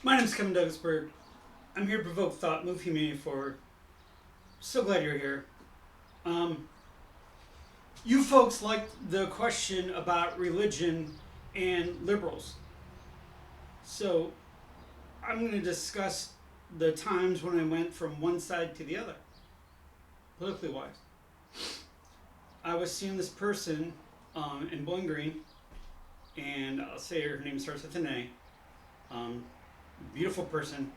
My name's Kevin Douglas Berg. I'm here to provoke thought, move humanity forward. So glad you're here. Um, you folks liked the question about religion and liberals. So I'm going to discuss the times when I went from one side to the other, politically wise. I was seeing this person in Bowling Green, and I'll say her name starts with an A. Beautiful person,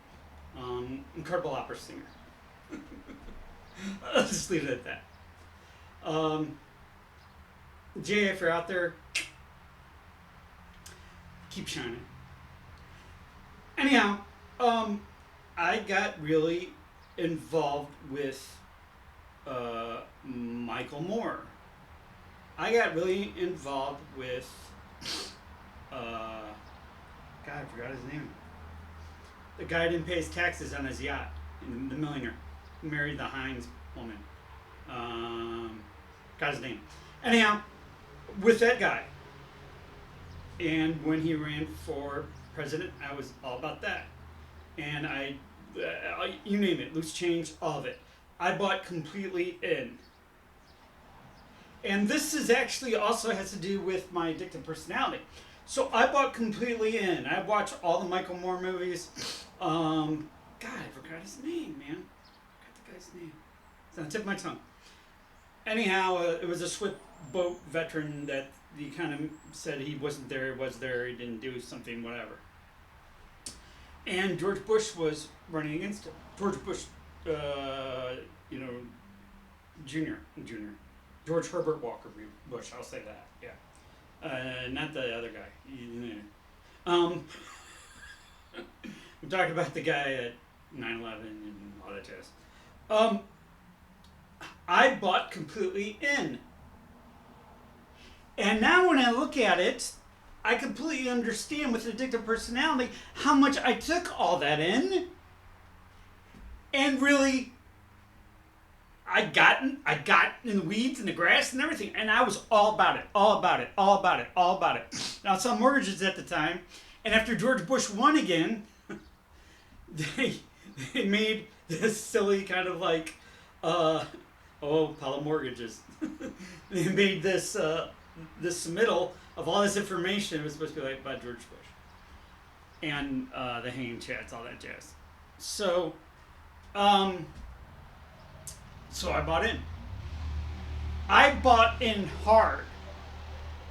incredible opera singer. I'll just leave it at that. Jay, if you're out there, keep shining. Anyhow, I got really involved with Michael Moore. I got really involved with, God, I forgot his name. The guy who didn't pay his taxes on his yacht, the millionaire, who married the Hines woman. Got his name. Anyhow, with that guy, and when he ran for president, I was all about that. And you name it, loose change, all of it. I bought completely in. And this is actually also has to do with my addictive personality. So I bought completely in. I watched all the Michael Moore movies. God, I forgot his name, man. I forgot the guy's name. It's on the tip of my tongue. Anyhow, it was a Swift boat veteran that he kind of said he wasn't there, was there, he didn't do something, whatever. And George Bush was running against him. George Bush, Jr. George Herbert Walker Bush, I'll say that, yeah. Not the other guy. I'm talking about the guy at 9/11 and all that jazz. I bought completely in. And now when I look at it, I completely understand with addictive personality how much I took all that in. And really, I got in the weeds and the grass and everything. And I was all about it, all about it, all about it, all about it. Now, I saw mortgages at the time. And after George Bush won again, they made this silly kind of like, Palo Mortgages. They made this submittal of all this information. It was supposed to be like about George Bush. And the hanging chats, all that jazz. So I bought in. I bought in hard.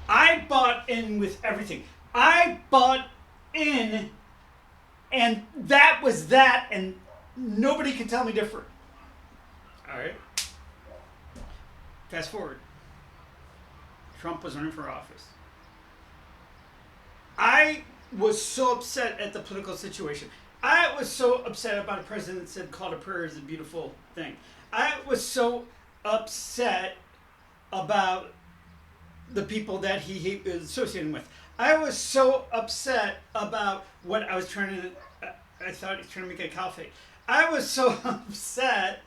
I bought in with everything. I bought in, and that was that, and nobody can tell me different. All right. Fast forward. Trump was running for office. I was so upset at the political situation. I was so upset about a president that said call to prayer is a beautiful thing. I was so upset about the people that he was associating with. I was so upset about what I was trying to, I thought he was trying to make a caliphate. I was so upset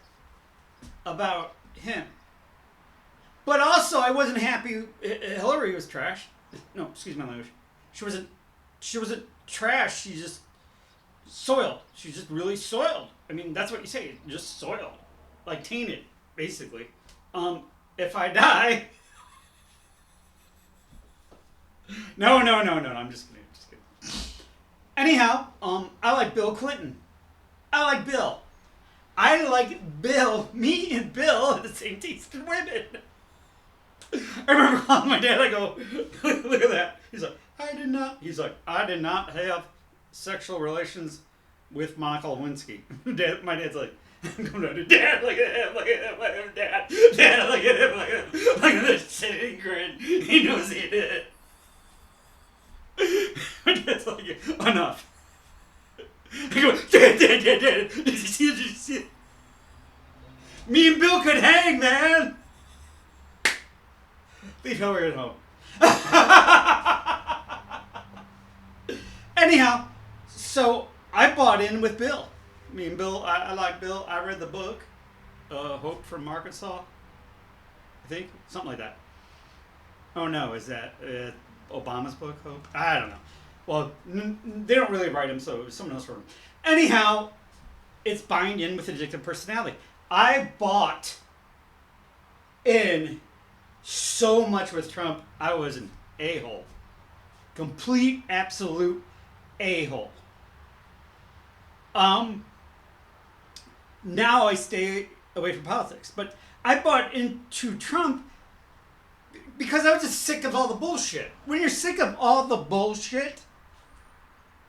about him. But also, I wasn't happy. Hillary was trash. No, excuse my language. She wasn't trash. She just soiled. She's just really soiled. I mean, that's what you say. Just soiled, like tainted, basically. If I die, no. I'm just kidding. Anyhow, I like Bill Clinton. I like Bill. I like Bill. Me and Bill are the same taste in women. I remember calling my dad, I go, look at that. He's like, I did not have sexual relations with Monica Lewinsky. My dad's like, I'm going to Dad, look at him, Dad. Dad, look at him. Look at this sitting grin. He knows he did it. My dad's like, enough. I go, Dad, did you see it? Me and Bill could hang, man. Leave Hillary at home. Anyhow, so I bought in with Bill. Me and Bill, I like Bill. I read the book, Hope from Arkansas. I think something like that. Oh no, is that Obama's book, Hope? I don't know. Well, they don't really write them, so someone else wrote them. Anyhow, it's buying in with addictive personality. I bought in so much with Trump. I was an a-hole. Complete, absolute a-hole. Now I stay away from politics. But I bought into Trump because I was just sick of all the bullshit. When you're sick of all the bullshit,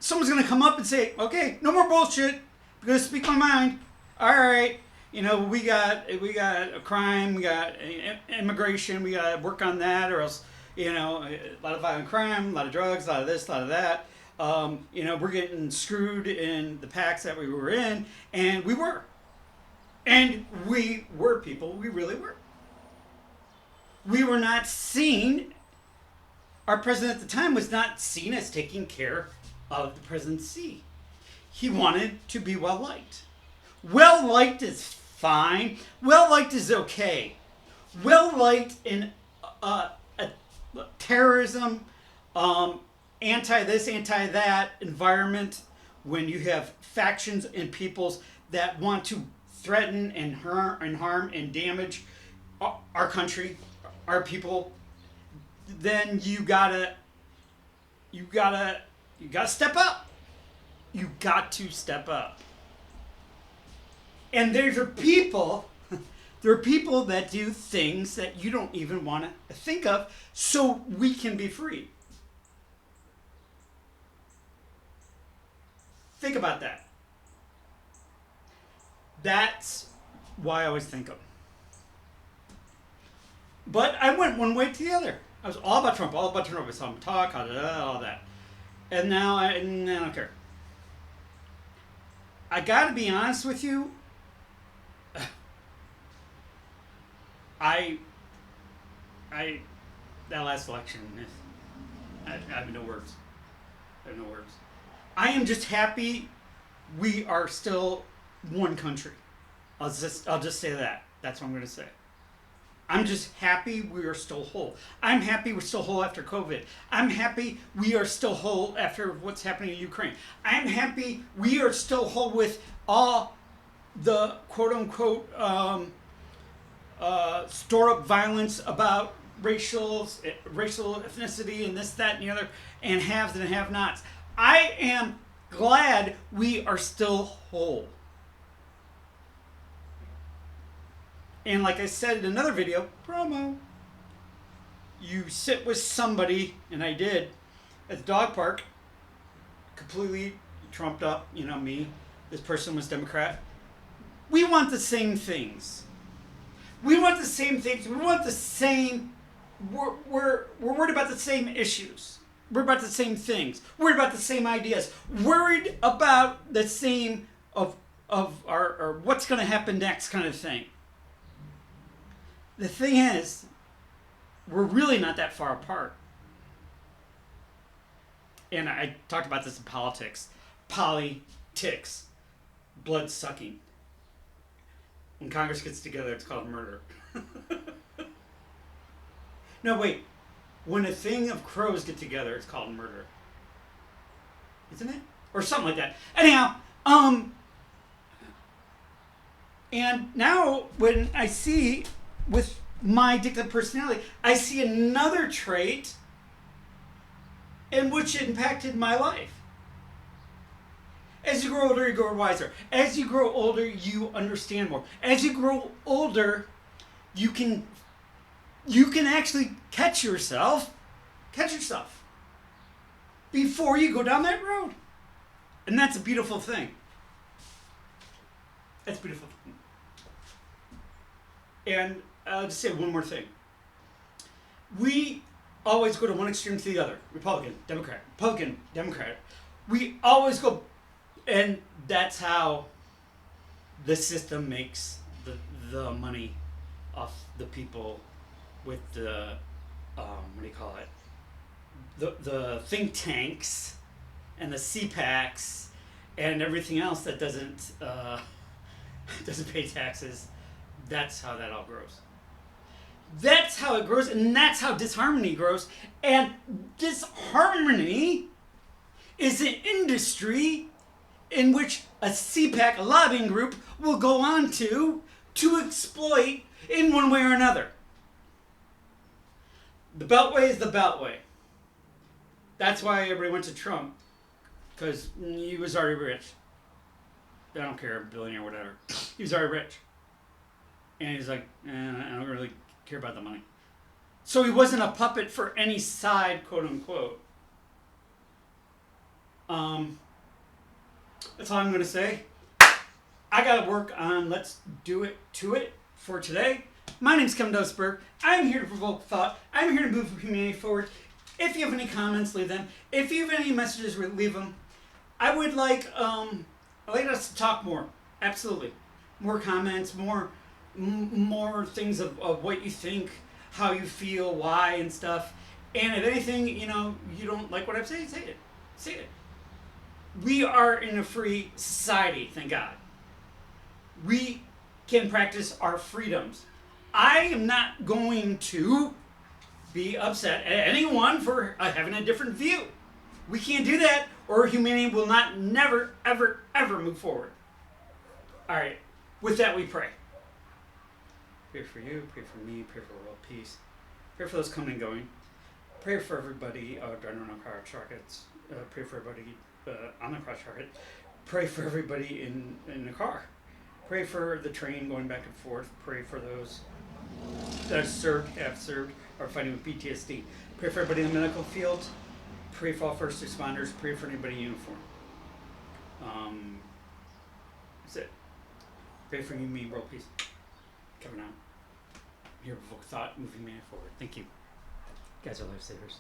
someone's going to come up and say, okay, no more bullshit. I'm going to speak my mind. All right. You know, we got a crime, we got immigration, we got to work on that, or else, you know, a lot of violent crime, a lot of drugs, a lot of this, a lot of that. You know, we're getting screwed in the packs that we were in, and we were. And we were people, we really were. We were not seen, our president at the time was not seen as taking care of the presidency. He wanted to be well-liked. Well-liked is fine. Well-liked is okay. Well-liked in terrorism, anti-this, anti-that environment, when you have factions and peoples that want to threaten and harm and damage our country, our people, then you gotta step up. You got to step up. And there are people that do things that you don't even want to think of, so we can be free. Think about that. That's why I always think of. But I went one way to the other. I was all about Trump. I saw him talk, all that. And now I don't care. I gotta be honest with you. That last election, I have no words. I am just happy we are still one country. I'll just say that. That's what I'm going to say. I'm just happy we are still whole. I'm happy we're still whole after COVID. I'm happy we are still whole after what's happening in Ukraine. I'm happy we are still whole with all the quote-unquote store-up violence about racial ethnicity and this, that, and the other, and haves and have-nots. I am glad we are still whole. And like I said in another video, promo, you sit with somebody, and I did, at the dog park, completely trumped up, you know, me. This person was Democrat. We want the same things. We want the same things. We want the same. We're worried about the same issues. We're about the same things. Worried about the same ideas. Worried about the same of our what's going to happen next kind of thing. The thing is, we're really not that far apart. And I talked about this in politics. Politics. Blood sucking. When Congress gets together, it's called murder. No, wait. When a thing of crows get together, it's called murder. Isn't it? Or something like that. Anyhow, and now when I see with my addictive personality, I see another trait in which impacted my life. As you grow older, you grow wiser. As you grow older, you understand more. As you grow older, you can actually catch yourself before you go down that road. And that's a beautiful thing. That's a beautiful thing. And I'll just say one more thing. We always go to one extreme to the other. Republican, Democrat. We always go, and that's how the system makes the money off the people with the, what do you call it? The think tanks and the CPACs and everything else that doesn't pay taxes. That's how that all grows. That's how it grows, and that's how disharmony grows. And disharmony is an industry in which a CPAC lobbying group will go on to exploit in one way or another. The Beltway is the Beltway. That's why everybody went to Trump, because he was already rich. I don't care, billionaire or whatever. He was already rich. And he's like, I don't really care about the money. So he wasn't a puppet for any side, quote unquote. That's all I'm going to say. I got to work on Let's Do It to It for today. My name's Kevin Berg. I'm here to provoke thought. I'm here to move humanity forward. If you have any comments, leave them. If you have any messages, leave them. I would like us to talk more. Absolutely. More comments, more things of what you think, how you feel, why, and stuff. And if anything, you don't like what I'm saying, say it. Say it. We are in a free society, thank God. We can practice our freedoms. I am not going to be upset at anyone for having a different view. We can't do that, or humanity will never, ever, ever move forward. All right. With that, we pray. Pray for you, pray for me, pray for world peace. Pray for those coming and going. Pray for everybody driving around car rockets. Pray for everybody on the cross rocket. Pray for everybody in the car. Pray for the train going back and forth. Pray for those that have served, or fighting with PTSD. Pray for everybody in the medical field. Pray for all first responders. Pray for anybody in uniform. That's it. Pray for you, me, world peace. Kevin out. Here, provoke thought, moving man forward. Thank you. You guys are lifesavers.